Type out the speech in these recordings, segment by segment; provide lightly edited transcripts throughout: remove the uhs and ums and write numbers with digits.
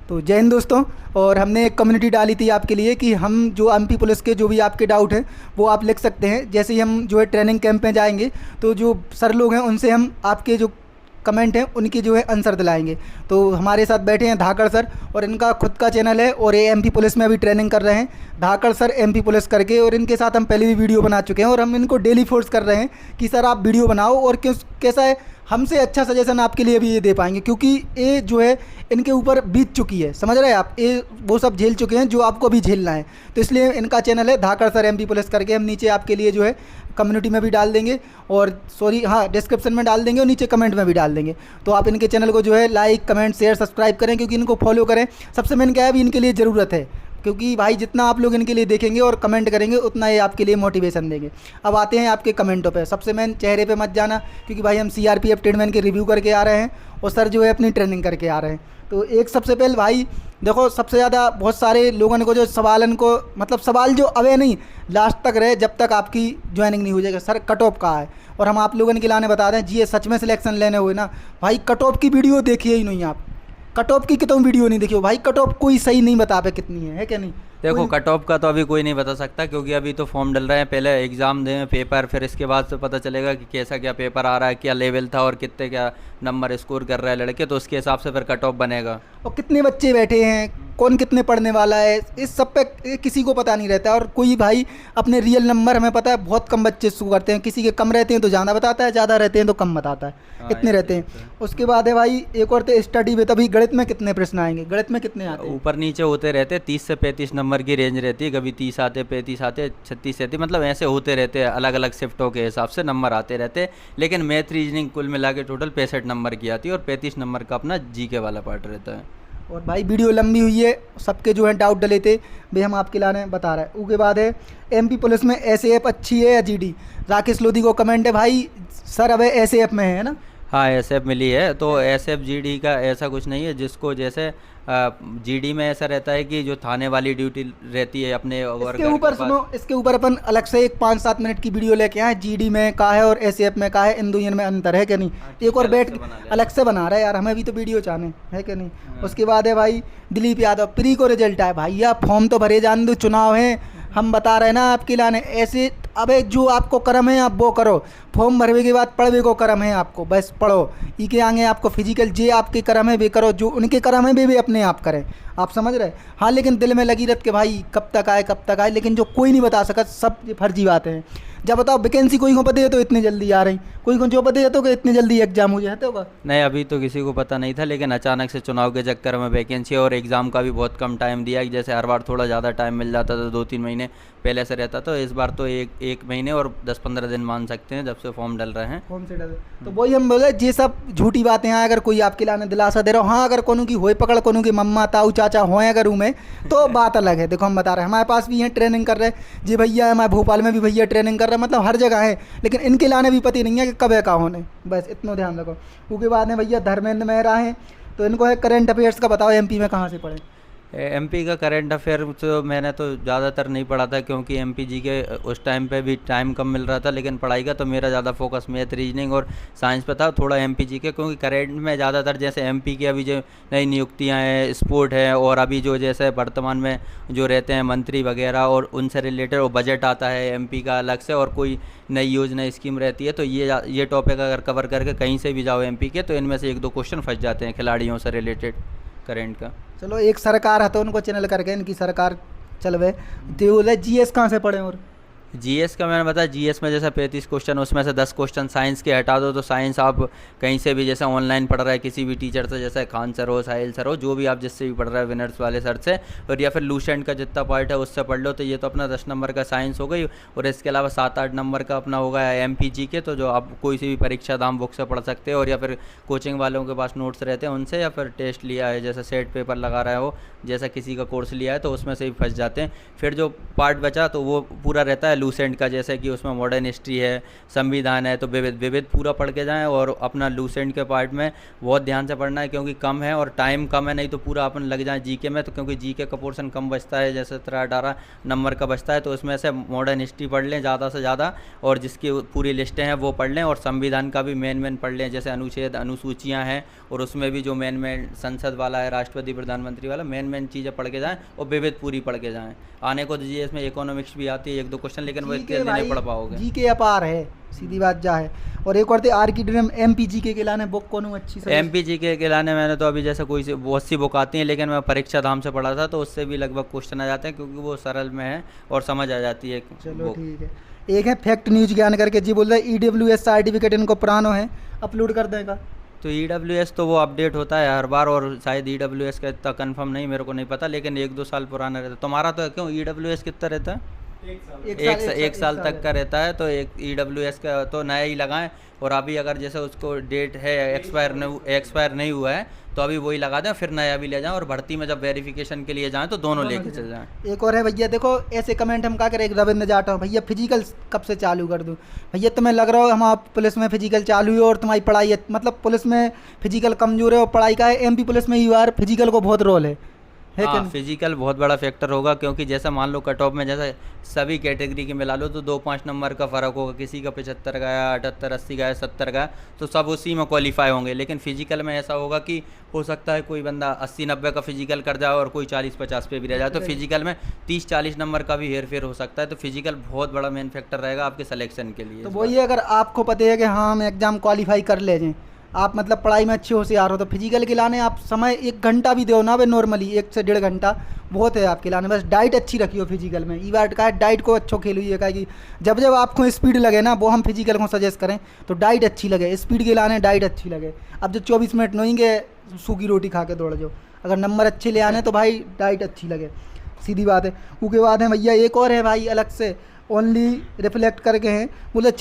तो जय हिंद दोस्तों। और हमने एक कम्युनिटी डाली थी आपके लिए कि हम जो एमपी पुलिस के जो भी आपके डाउट हैं वो आप लिख सकते हैं। जैसे ही हम जो है ट्रेनिंग कैंप में जाएंगे तो जो सर लोग हैं उनसे हम आपके जो कमेंट हैं उनकी जो है आंसर दिलाएंगे। तो हमारे साथ बैठे हैं धाकड़ सर और इनका खुद का चैनल है और ये एमपी पुलिस में अभी ट्रेनिंग कर रहे हैं, धाकड़ सर एमपी पुलिस करके। और इनके साथ हम पहले भी वीडियो बना चुके हैं और हम इनको डेली फोर्स कर रहे हैं कि सर आप वीडियो बनाओ। और क्यों कैसा है, हमसे अच्छा सजेशन आपके लिए भी ये दे पाएंगे क्योंकि ये जो है इनके ऊपर बीत चुकी है, समझ रहे हैं आप, ये वो सब झेल चुके हैं जो आपको भी झेलना है। तो इसलिए इनका चैनल है धाकड़ सर एमपी पुलिस करके, हम नीचे आपके लिए जो है कम्युनिटी में भी डाल देंगे और डिस्क्रिप्शन में डाल देंगे और नीचे कमेंट में भी डाल देंगे। तो आप इनके चैनल को जो है लाइक कमेंट शेयर सब्सक्राइब करें क्योंकि इनको फॉलो करें। सबसे मेन क्या है, अभी इनके लिए ज़रूरत है क्योंकि भाई जितना आप लोग इनके लिए देखेंगे और कमेंट करेंगे उतना ये आपके लिए मोटिवेशन देंगे। अब आते हैं आपके कमेंटों पे। सबसे मेन चेहरे पे मत जाना क्योंकि भाई हम सीआरपीएफ ट्रेडमैन के रिव्यू करके आ रहे हैं और सर जो है अपनी ट्रेनिंग करके आ रहे हैं। तो एक सबसे पहले भाई देखो, सबसे ज़्यादा बहुत सारे लोगों को जो सवालन को मतलब सवाल जो अवे नहीं लास्ट तक रहे जब तक आपकी ज्वाइनिंग नहीं हो जाएगा, सर कट ऑफ कहाँ है। और हम आप लोगों के लाने बता दें, जी ये सच में सिलेक्शन लेने हुए ना भाई, कट ऑफ की वीडियो देखिए ही नहीं आप, कट ऑफ की कितों वीडियो नहीं देखियो भाई, कट ऑफ कोई सही नहीं बता पे कितनी है क्या नहीं। देखो कट ऑफ का तो अभी कोई नहीं बता सकता क्योंकि अभी तो फॉर्म डल रहे हैं, पहले एग्ज़ाम दें पेपर, फिर इसके बाद तो पता चलेगा कि कैसा क्या पेपर आ रहा है, क्या लेवल था और कितने क्या नंबर स्कोर कर रहा है लड़के, तो उसके हिसाब से फिर कट ऑफ बनेगा। और कितने बच्चे बैठे हैं, कौन कितने पढ़ने वाला है, इस सब पे किसी को पता नहीं रहता। और कोई भाई अपने रियल नंबर हमें पता है बहुत कम बच्चे शो करते हैं, किसी के कम रहते हैं तो ज़्यादा बताता है, ज़्यादा रहते हैं तो कम बताता है, इतने रहते हैं। उसके बाद है भाई एक और स्टडी में, तभी गणित में कितने प्रश्न आएंगे, गणित में कितने आते हैं? ऊपर नीचे होते रहते, 30 से 35 नंबर की रेंज रहती है, कभी 30 आते, 35 आते, 36 आते, मतलब ऐसे होते रहते हैं, अलग अलग शिफ्टों के हिसाब से नंबर आते रहते हैं। लेकिन मैथ रीजनिंग कुल मिला के टोटल 65 नंबर की आती है और 35 नंबर का अपना जीके वाला पार्ट रहता है। और भाई वीडियो लंबी हुई है, सबके जो है डाउट डले थे भाई हम आपके लाने बता रहे हैं। उसके बाद है एमपी पुलिस में एसएएफ अच्छी है या जीडी, राकेश लोधी को कमेंट है भाई सर अब एसएएफ में है ना। हाँ एसएफ मिली है, तो एसएफ जीडी का ऐसा कुछ नहीं है, जिसको जैसे जीडी में ऐसा रहता है कि जो थाने वाली ड्यूटी रहती है अपने और इसके ऊपर सुनो, इसके ऊपर अपन अलग से एक 5-7 मिनट की वीडियो लेके आए, जीडी में का है और एसएएफ में का है, इन दोनों में अंतर है क्या नहीं। एक और बैठ अलग से बना रहा है यार, हमें भी तो वीडियो चाहने है क्या नहीं। उसके बाद है भाई दिलीप यादव, प्री को रिजल्ट आए भैया, फॉर्म तो भरे जान दो, चुनाव है, हम बता रहे हैं ना आपके लाने ऐसे। अबे जो आपको कर्म है आप वो करो, फॉर्म भरने के बाद पढ़वे को कर्म है आपको, बस पढ़ो। ई के आगे आपको फिजिकल जे आपके कर्म है वे करो, जो उनके कर्म है वे भी अपने आप करें, आप समझ रहे। हाँ लेकिन दिल में लगी रहती कि भाई कब तक आए कब तक आए, लेकिन जो कोई नहीं बता सका, सब फर्जी बातें हैं। जब बताओ वैकेंसी कोई को पता है तो इतनी जल्दी आ रही, कोई को जो पता है तो कि इतनी जल्दी एग्जाम हो जाते होगा। नहीं अभी तो किसी को पता नहीं था, लेकिन अचानक से चुनाव के चक्कर में वैकेंसी और एग्ज़ाम का भी बहुत कम टाइम दिया। जैसे हर बार थोड़ा ज़्यादा टाइम मिल जाता था, 2-3 महीने पहले से रहता, तो इस बार तो एक महीने और 10-15 दिन मान सकते हैं जब से फॉर्म डल रहे हैं। फॉर्म से डल तो वही हम बोले ये सब झूठी बातें हैं। अगर कोई आपके लाने दिलासा दे रहा हो, हाँ अगर कोनो की होए पकड़, कोनो की मम्मा ताऊ चाचा होए अगर में तो बात अलग है। देखो हम बता रहे हैं, हमारे पास भी हैं ट्रेनिंग कर रहे हैं जी भैया, हमारे भोपाल में भी भैया ट्रेनिंग कर रहे हैं, मतलब हर जगह है, लेकिन इनके लाने भी पता नहीं है कि कब है का होने, बस इतना ध्यान रखो। उसके बाद में भैया धर्मेंद्र मेहरा हैं, तो इनको है करंट अफेयर्स का बताओ एमपी में कहाँ से पढ़े। एमपी का करंट अफेयर तो मैंने तो ज़्यादातर नहीं पढ़ा था क्योंकि एमपी जी के उस टाइम पे भी टाइम कम मिल रहा था, लेकिन पढ़ाई का तो मेरा ज़्यादा फोकस मैथ रीजनिंग और साइंस पे था, थोड़ा एमपी जी के, क्योंकि करंट में ज़्यादातर जैसे एमपी की अभी जो नई नियुक्तियां हैं, स्पोर्ट है, और अभी जो जैसे वर्तमान में जो रहते हैं मंत्री वगैरह और उनसे रिलेटेड वो बजट आता है एमपी का अलग से, और कोई नई योजना स्कीम रहती है, तो ये टॉपिक अगर कवर करके कहीं से भी जाओ एमपी के, तो इनमें से 1-2 क्वेश्चन फंस जाते हैं खिलाड़ियों से रिलेटेड करंट का। चलो एक सरकार है तो उनको चैनल करके इनकी सरकार चलवे, तो बोले जीएस कहाँ से पढ़े। और जीएस का मैंने बताया, जीएस में जैसे 35 क्वेश्चन, उसमें से 10 क्वेश्चन साइंस के हटा दो, तो साइंस आप कहीं से भी जैसे ऑनलाइन पढ़ रहा है किसी भी टीचर से, जैसे खान सर हो, साहिल सर हो, जो भी आप जिससे भी पढ़ रहा है विनर्स वाले सर से, और या फिर लूसेंट का जितना पार्ट है उससे पढ़ लो, तो ये तो अपना 10 नंबर का साइंस हो गई। और इसके अलावा 7-8 नंबर का अपना होगा एमपीजी के, तो जो आप कोई सी भी परीक्षा दाम बुक से पढ़ सकते हो, और या फिर कोचिंग वालों के पास नोट्स रहते हैं उनसे, या फिर टेस्ट लिया है जैसे सेट पेपर लगा रहा है हो, जैसा किसी का कोर्स लिया है तो उसमें से भी फंस जाते हैं। फिर जो पार्ट बचा तो वो पूरा रहता है लूसेंट का, जैसे कि उसमें मॉडर्न हिस्ट्री है, संविधान है, तो विविध विविध पूरा पढ़ के जाएं। और अपना लूसेंट के पार्ट में बहुत ध्यान से पढ़ना है क्योंकि कम है और टाइम कम है, नहीं तो पूरा अपन लग जाए जीके में, तो क्योंकि जीके का पोर्शन कम बचता है, जैसे 17-18 नंबर का बचता है, तो उसमें से मॉडर्न हिस्ट्री पढ़ लें ज़्यादा से ज़्यादा और जिसकी पूरी लिस्टें हैं वो पढ़ लें। और संविधान का भी मेन पढ़ लें, जैसे अनुच्छेद अनुसूचियाँ हैं और उसमें भी जो मेन संसद वाला है, राष्ट्रपति प्रधानमंत्री वाला, मेन चीज़ें पढ़ के जाएँ और विविध पूरी पढ़ के जाएँ। आने को दीजिए, इसमें इकोनॉमिक्स भी आती है 1-2 क्वेश्चन, लेकिन वो इतने जल्दी नहीं पढ़ पाओगे। जीके अपार है, सीधी बात जा है। और एक और थे आर की ड्रीम एमपी के लाने बुक कौन अच्छी से एमपी के लाने मैंने तो अभी जैसे कोई बहुत सी बुक आती हैं, लेकिन मैं परीक्षा धाम से पढ़ा था तो उससे भी लगभग क्वेश्चन आ जाते हैं क्योंकि वो सरल में है और समझ आ जाती है। चलो ठीक है। एक है फैक्ट न्यूज ज्ञान करके, जी बोल रहे हैं EWS सर्टिफिकेट इनको पुराना है, अपलोड कर देगा। तो EWS तो वो अपडेट होता है हर बार और शायद EWS का इतना कंफर्म नहीं, मेरे को नहीं पता, लेकिन 1-2 साल पुराना रहता है। तुम्हारा तो क्यों EWS कितना रहता है? एक साल तक का रहता है। तो एक EWS का तो नया ही लगाएं और अभी अगर जैसे उसको डेट है एक्सपायर नहीं हुआ है तो अभी वही लगा दें, फिर नया भी ले जाएं और भर्ती में जब वेरिफिकेशन के लिए जाएं तो दोनों लेके चल जाएं। एक और है भैया, देखो ऐसे कमेंट हम क्या करें, रविंद्र जाटा हूँ भैया फिजिकल कब से चालू कर दूँ? भैया तुम्हें लग रहा हो हम आप पुलिस में फिजिकल चालू है और तुम्हारी पढ़ाई मतलब पुलिस में फिजिकल कमजोर है और पढ़ाई का है, MP पुलिस में UR फिजिकल को बहुत रोल है हाँ, फिजिकल बहुत बड़ा फैक्टर होगा क्योंकि जैसा मान लो कट ऑफ में जैसे सभी कैटेगरी के मिला लो तो 2-5 नंबर का फ़र्क होगा, किसी का 75 गया, 78, 80 गया, 70 गया, तो सब उसी में क्वालिफाई होंगे। लेकिन फिजिकल में ऐसा होगा कि हो सकता है कोई बंदा 80-90 का फिजिकल कर जाए और कोई 40-50 पे भी रह जाए, तो फिजिकल में 30-40 नंबर का भी हेर फेर हो सकता है। तो फिजिकल बहुत बड़ा मेन फैक्टर रहेगा आपके सिलेक्शन के लिए। तो वही अगर आपको पता है कि हाँ हम एग्ज़ाम क्वालिफाई कर ले जाएँ, आप मतलब पढ़ाई में अच्छे होशियार हो, तो फिजिकल के लाने आप समय 1 घंटा भी दो ना भाई, नॉर्मली 1 से 1.5 घंटा बहुत है आपके लाने। बस डाइट अच्छी रखियो फिजिकल में, ई बात का है डाइट को अच्छो खेलिए का कि जब आपको स्पीड लगे ना, वो हम फिजिकल को सजेस्ट करें तो डाइट अच्छी लगे, स्पीड के लाने डाइट अच्छी लगे। अब जो 24 मिनट नोएंगे सूखी रोटी खा के दौड़ जाओ, अगर नंबर अच्छे ले आने तो भाई डाइट अच्छी लगे, सीधी बात है। उसके बाद है भैया एक और है भाई अलग से ओनली रिफ्लेक्ट करके हैं, बोले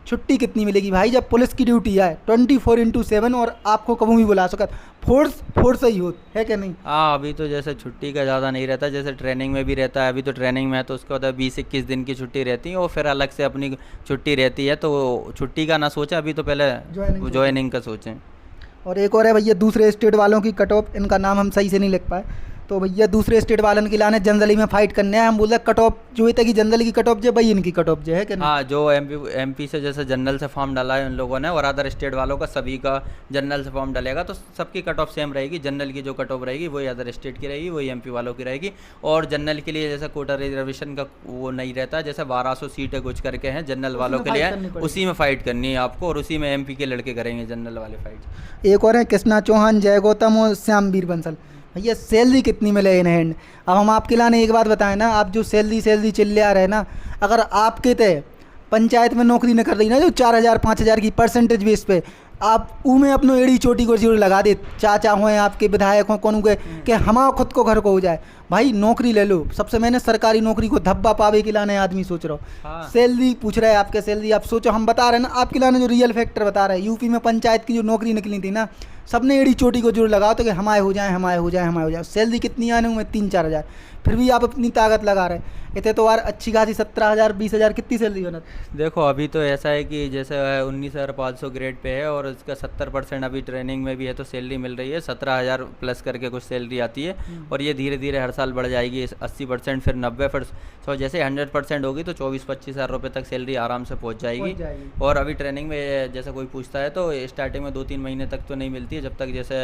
छुट्टी कितनी मिलेगी? भाई जब पुलिस की ड्यूटी है 24/7 और आपको कभी भी बुला सकता, फोर्स ही हो है कि नहीं? हाँ, अभी तो जैसे छुट्टी का ज़्यादा नहीं रहता, जैसे ट्रेनिंग में भी रहता है। अभी तो ट्रेनिंग में है तो उसके बाद 20-21 दिन की छुट्टी रहती है और फिर अलग से अपनी छुट्टी रहती है, तो छुट्टी का ना सोचें अभी, तो पहले ज्वाइनिंग का सोचें। और एक और है भैया दूसरे स्टेट वालों की कट ऑफ, इनका नाम हम सही से नहीं लिख पाए, तो भैया दूसरे स्टेट वालन के लाने जनरली में फाइट करने हैं। हम बोल रहे कट ऑफ जो है कि जनरली की कट ऑफ जो भाई इनकी कट ऑफ जो है कि हाँ, जो एमपी से जैसे जनरल से फॉर्म डाला है उन लोगों ने और अदर स्टेट वालों का सभी का जनरल से फॉर्म डालेगा तो सबकी कट ऑफ सेम रहेगी। जनरल की जो कट ऑफ रहेगी वही अदर स्टेट की रहेगी, वही एमपी वालों की रहेगी। और जनरल के लिए जैसे कोटा रिजर्वेशन का वो नहीं रहता, जैसे 1200 सीटें कुछ करके हैं जनरल वालों के लिए, उसी में फाइट करनी है आपको और उसी में एमपी के लड़के करेंगे जनरल वाले फाइट। एक और है कृष्णा चौहान, जय गौतम और श्यामवीर बंसल। भैया सैलरी कितनी मिले इन हैंड? अब हम आपके लाने एक बात बताएं ना, आप जो सैलरी चिल्ला रहे ना, अगर आपके तय पंचायत में नौकरी न कर रही ना जो 4000-5000 की परसेंटेज बेस पे, आप ऊ में अपनो एड़ी चोटी को जोड़ लगा दे, चाचा हों आपके विधायक हों कौन के कि हमारा खुद को घर को हो जाए, भाई नौकरी ले लो। सबसे मैंने सरकारी नौकरी को धब्बा पावे के लाने आदमी सोच रहा हो। हाँ। सैलरी पूछ रहे हैं आपके, सैलरी आप सोचो, हम बता रहे हैं ना आपके लाने जो रियल फैक्टर बता रहे हैं। यूपी में पंचायत की जो नौकरी निकली थी ना, सबने एड़ी चोटी को जोड़ लगाओ तो कि हमारे हो जाए। सैलरी कितनी आने में 3-4 हज़ार, फिर भी आप अपनी ताकत लगा रहे हैं। इतने तो यार अच्छी खासी 17,000 20,000 कितनी सैलरी होना? देखो अभी तो ऐसा है कि जैसे 19,500 ग्रेड पे है और इसका 70% अभी ट्रेनिंग में भी है तो सैलरी मिल रही है 17,000 प्लस करके कुछ सैलरी आती है और ये धीरे धीरे हर साल बढ़ जाएगी 80%, फिर 90%। जैसे 100% होगी तो 24-25 हज़ार रुपये तक सैलरी आराम से पहुँच जाएगी। और अभी ट्रेनिंग में जैसे कोई पूछता है तो स्टार्टिंग में 2-3 महीने तक तो नहीं मिलती है, जब तक जैसे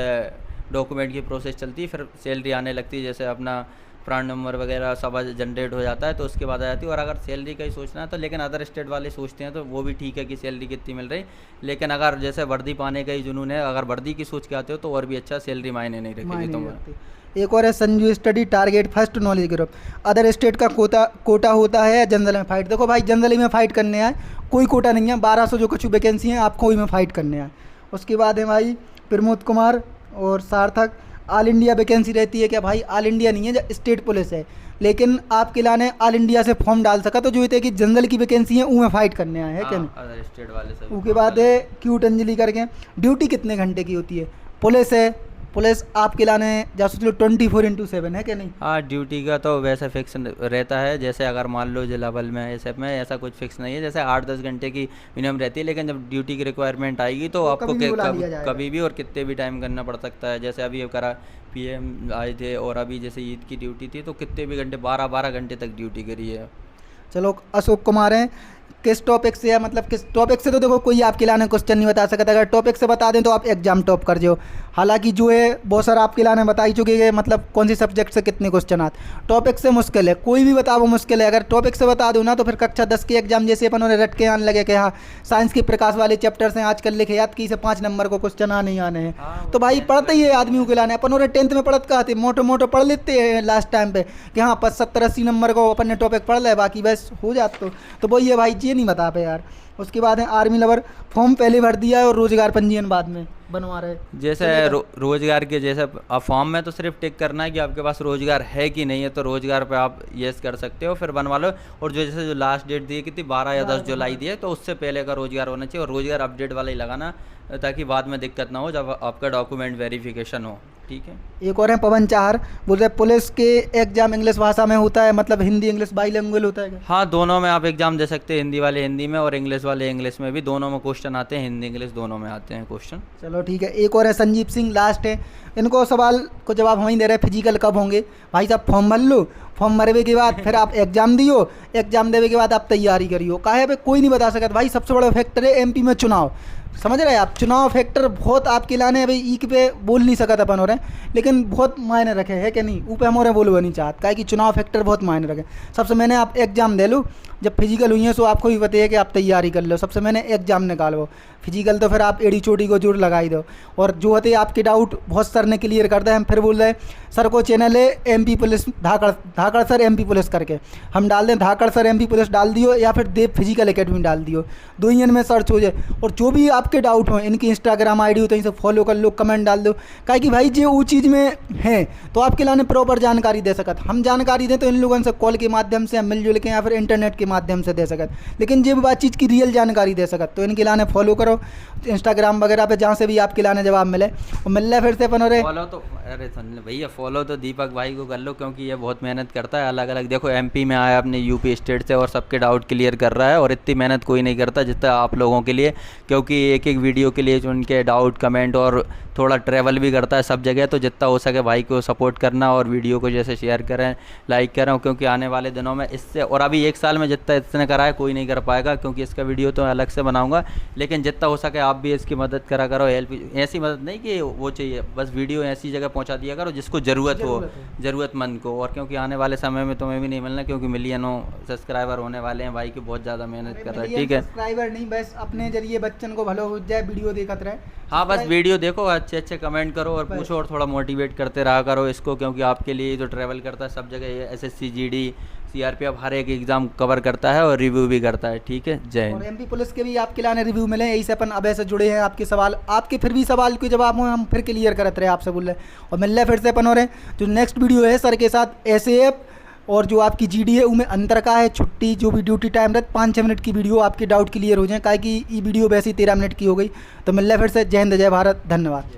डॉक्यूमेंट की प्रोसेस चलती है, फिर सैलरी आने लगती है, जैसे अपना प्राण नंबर वगैरह सब जनरेट हो जाता है तो उसके बाद आ जाती है। और अगर सैलरी का ही सोचना है तो लेकिन अदर स्टेट वाले सोचते हैं तो वो भी ठीक है कि सैलरी कितनी मिल रही, लेकिन अगर जैसे वर्दी पाने का ही जुनून है, अगर वर्दी की सोच के आते हो तो और भी अच्छा, सैलरी मायने नहीं रखेगी तुम्हारा। एक और है Sanju study target first knowledge group, other state का कोटा होता है या जनरल में फाइट? देखो भाई जनरल में फाइट करने आए, कोई कोटा नहीं है, 1200 जो कुछ वैकेंसी हैं आपको वही में फाइट करने आए। उसके बाद है भाई प्रमोद कुमार और सार्थक, ऑल इंडिया वैकेंसी रहती है क्या? भाई ऑल इंडिया नहीं है, जो स्टेट पुलिस है, लेकिन आपके लाने ऑल इंडिया से फॉर्म डाल सका तो जो ये कि जनरल की वैकेंसी है उनमें फाइट करने आए है क्या नहीं? अदर स्टेट वाले से। उसके बाद है क्यूट अंजलि करके, ड्यूटी कितने घंटे की होती है? पुलिस है, पुलिस आपके लाने जासूस लोग 24/7 है क्या नहीं? हाँ, ड्यूटी का तो वैसे फिक्स रहता है। जैसे अगर मान लो जिला बल में एसएफ में ऐसा कुछ फिक्स नहीं है, जैसे 8-10 घंटे की मिनिमम रहती है, लेकिन जब ड्यूटी की रिक्वायरमेंट आएगी तो आपको कभी भी बुला लिया जाएगा। कभी भी और कितने भी टाइम करना पड़ सकता है। जैसे अभी करा पीएम आए थे, और अभी जैसे ईद की ड्यूटी थी तो कितने भी घंटे 12-12 घंटे तक ड्यूटी करी है। चलो, अशोक कुमार हैं, किस टॉपिक से है, मतलब किस टॉपिक से तो देखो कोई आपके लाने क्वेश्चन नहीं बता सकता, अगर टॉपिक से बता दें तो आप एग्जाम टॉप कर जाओ। हालांकि जो है बहुत सारा आपके लाने बता ही चुके हैं, मतलब कौन सी सब्जेक्ट से कितने क्वेश्चन आते। टॉपिक से मुश्किल है, कोई भी बताओ मुश्किल है, अगर टॉपिक से बता दो ना तो फिर कक्षा 10 के एग्जाम जैसे अपन उन्हें रट के आने लगे कि हाँ साइंस के प्रकाश वाले चैप्टर्स हैं आजकल लिखे याद की से 5 नंबर को क्वेश्चन आने ही आने हैं। तो भाई पढ़ते ही है आदमियों के लाने, अपन उन्हें 10th में पढ़त कहा थे, मोटो मोटो पढ़ लेते हैं लास्ट टाइम पे कि हाँ 70-80 नंबर को अपन ने टॉपिक पढ़ लिया, बाकी बस हो जाता। तो वही है भाई, ये नहीं बता पे यार। उसके बाद है आर्मी लवर, फॉर्म पहले भर दिया है और रोजगार पंजीयन बाद में बनवा रहे। जैसे रोजगार के जैसे आप फॉर्म में तो सिर्फ टिक करना है कि आपके पास रोजगार है कि नहीं है, तो रोजगार पे आप यस कर सकते हो, फिर बनवा लो। और जो जैसे जो लास्ट डेट दी है कितनी 12 या 10 जुलाई दी है, तो उससे पहले का रोजगार होना चाहिए, और रोजगार अपडेट वाला ही लगाना ताकि बाद में दिक्कत ना हो जब आपका डॉक्यूमेंट वेरिफिकेशन हो। ठीक है। एक और है पवन चाहर, बोल रहे पुलिस के एग्जाम इंग्लिश भाषा में होता है, मतलब हिंदी इंग्लिश बाइलिंगुअल होता है क्या? हाँ, दोनों में आप एग्जाम दे सकते हैं, हिंदी वाले हिंदी में और इंग्लिश वाले इंग्लिश में भी, दोनों में क्वेश्चन आते हैं, हिंदी इंग्लिश दोनों में आते हैं क्वेश्चन। चलो ठीक है। एक और है संजीव सिंह, लास्ट है, इनको सवाल को जवाब हम ही दे रहे हैं, फिजिकल कब होंगे? भाई साहब फॉर्म भर लो, फॉर्म भरवे के बाद फिर आप एग्जाम दियो, एग्जाम देने के बाद आप तैयारी करियो। काहे पे कोई नहीं बता सकता भाई, सबसे बड़ा फैक्टर है एमपी में चुनाव, समझ रहे हैं आप? चुनाव फैक्टर बहुत आपके लाने अभी ई पे बोल नहीं सकता अपन हो रहे, लेकिन बहुत मायने रखे है कि नहीं, ऊपर हम बोलवा नहीं चाहत काहे कि चुनाव फैक्टर बहुत मायने रखे। सबसे मैंने आप एग्जाम दे लो, जब फिजिकल हुई है तो आपको भी पता है कि आप तैयारी कर लो, सबसे मैंने एग्जाम निकालो, फिजिकल तो फिर आप एड़ी चोटी को जोर लगाई दो। और जो होते आपके डाउट बहुत सर ने क्लियर कर दिया, हम फिर बोल रहे हैं सर को चैनल है एमपी पुलिस धाकड़ सर एमपी पुलिस करके हम डाल दें, धाकड़ सर एमपी पुलिस डाल दियो या फिर देव फिजिकल एकेडमी डाल दियो, दो ही इनमें सर्च हो जाए। और जो भी आपके डाउट हो इनकी इंस्टाग्राम आईडी हो तो इनसे फॉलो कर लो, कमेंट डाल दो, काहे कि भाई जो वो चीज़ में है तो आपके लाने प्रॉपर जानकारी दे सकत। हम जानकारी दें तो इन लोगों से कॉल के माध्यम से मिलजुल के या फिर इंटरनेट के माध्यम से दे सकत, लेकिन जब बात चीज़ की रियल जानकारी दे सकत तो इनके लाने फॉलो करो इंस्टाग्राम वगैरह पे, जहाँ से भी आपके लाने जवाब मिले। और मिल रहा फिर से अपन और फॉलो तो अरे सुन ले भैया, फॉलो तो दीपक भाई को कर लो क्योंकि ये बहुत मेहनत करता है, अलग अलग देखो एमपी में आया अपने यूपी स्टेट से और सबके डाउट क्लियर कर रहा है, और इतनी मेहनत कोई नहीं करता जितना आप लोगों के लिए, क्योंकि एक एक वीडियो के लिए जो उनके डाउट कमेंट और थोड़ा ट्रैवल भी करता है सब जगह, तो जितना हो सके भाई को सपोर्ट करना और वीडियो को जैसे शेयर करें लाइक करें, क्योंकि आने वाले दिनों में इससे और अभी एक साल में जितना इसने करा है कोई नहीं कर पाएगा, क्योंकि इसका वीडियो तो अलग से बनाऊंगा, लेकिन जितना हो सके आप भी इसकी मदद करा करो। हेल्प ऐसी मदद नहीं कि वो चाहिए, बस वीडियो ऐसी जगह पहुंचा दिया करो जिसको ज़रूरत हो, ज़रूरतमंद को। और क्योंकि आने वाले समय में तुम्हें भी नहीं मिलना, क्योंकि मिलियनों सब्सक्राइबर होने वाले हैं, भाई की बहुत ज़्यादा मेहनत कर रहा है। ठीक है, सब्सक्राइबर नहीं, बस अपने जरिए बच्चन को भलो हो जाए, वीडियो देखते रहे। हाँ बस वीडियो देखो, अच्छे अच्छे कमेंट करो और पूछो और थोड़ा मोटिवेट करते रहा करो इसको, क्योंकि आपके लिए जो ट्रैवल करता है सब जगह, एसएससी जीडी सीआरपीएफ हर एक एग्जाम कवर करता है और रिव्यू भी करता है। ठीक है, जय हिंद। और एमपी पुलिस के भी आपके लाने रिव्यू मिले, यही से अपन अब ऐसे जुड़े हैं, आपके सवाल आपके फिर भी सवाल के जवाब हम फिर क्लियर करते रहे आपसे बोल रहे, और मिल रहे फिर से अपन हो रहे। जो नेक्स्ट वीडियो है सर के साथ एसएएफ और जो आपकी जीडी है उनमें अंतर का है, छुट्टी जो भी ड्यूटी टाइम रहता 5-6 मिनट की वीडियो आपके डाउट क्लियर हो जाए, काहे कि ये वीडियो वैसे ही 13 मिनट की हो गई। तो मिल रहा फिर से, जय हिंद जय भारत, धन्यवाद।